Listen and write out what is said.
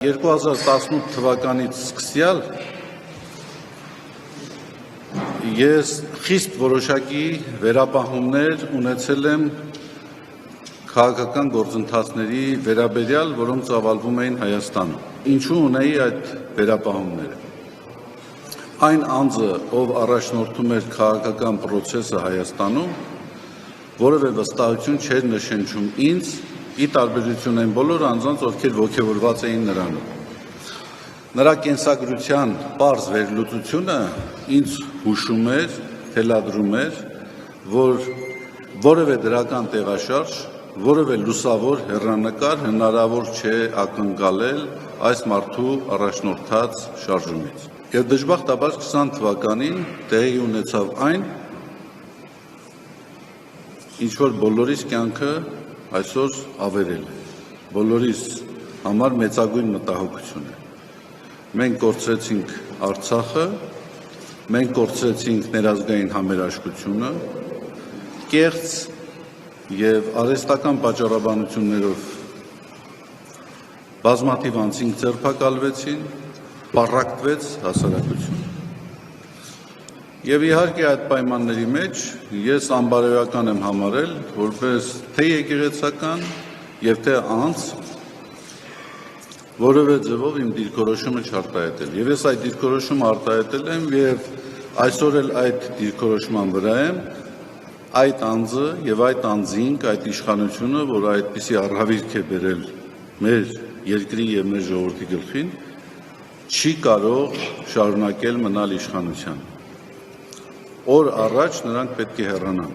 2018 թվականից սկսյալ ես խիստ որոշակի վերապահումներ ունեցել եմ քաղաքական գործընթացների վերաբերյալ, որոնք ծավալվում էին Հայաստանում։ Ինչու ունեի այդ վերապահումները։ Այն անձը, ով առաջնորդում էր քաղաքական process-ը Հայաստանում, որևէ վստահություն չէր նշենչում ինձ, ի տարբերություն այն բոլոր անձանց, ովքեր ոգևորված էին նրանով։ Նրա կենսագրության պարզ վերլուծությունը ինձ հուշում էր, թելադրում էր, որ որևէ դրական տեղաշարժ, որևէ լուսավոր հեռանկար հնարավոր չէ ակնկալել այս մարդու առաջնորդած շարժումից։ Եվ դժբախտաբար 20 թվականին տեղի ունեցավ այն, ինչ որ բոլորիս կյանքը այսօր ավերել է, բոլորիս համար մեծագույն մտահոգություն է։ Մենք կորցրեցինք Արցախը, մենք կորցրեցինք ներազգային համերաշխությունը, կեղծ եւ արհեստական պատճառաբանություններով բազմաթիվ անձինք ձերբակալվեցին, պառակտվեց հասարակությունը։ Եվ իհարկե այդ պայմանների մեջ ես անբարոյական եմ համարել, որպես թե եկեղեցական եւ թե անձ որևէ ձևով իմ դիրքորոշումը չարտահայտել։ Եվ ես այդ դիրքորոշումը արտահայտել եմ եւ այսօր էլ այդ դիրքորոշման վրա եմ այդ անձը եւ այդ անձինք, այդ իշխանությունը, որ այդպիսի առհավիրք է բերել մեր երկրի եւ մեր ժողովրդի գլխին, չի կարող շարունակել մնալ իշխանության։ Օր առաջ նրանք պետք է հեռանան։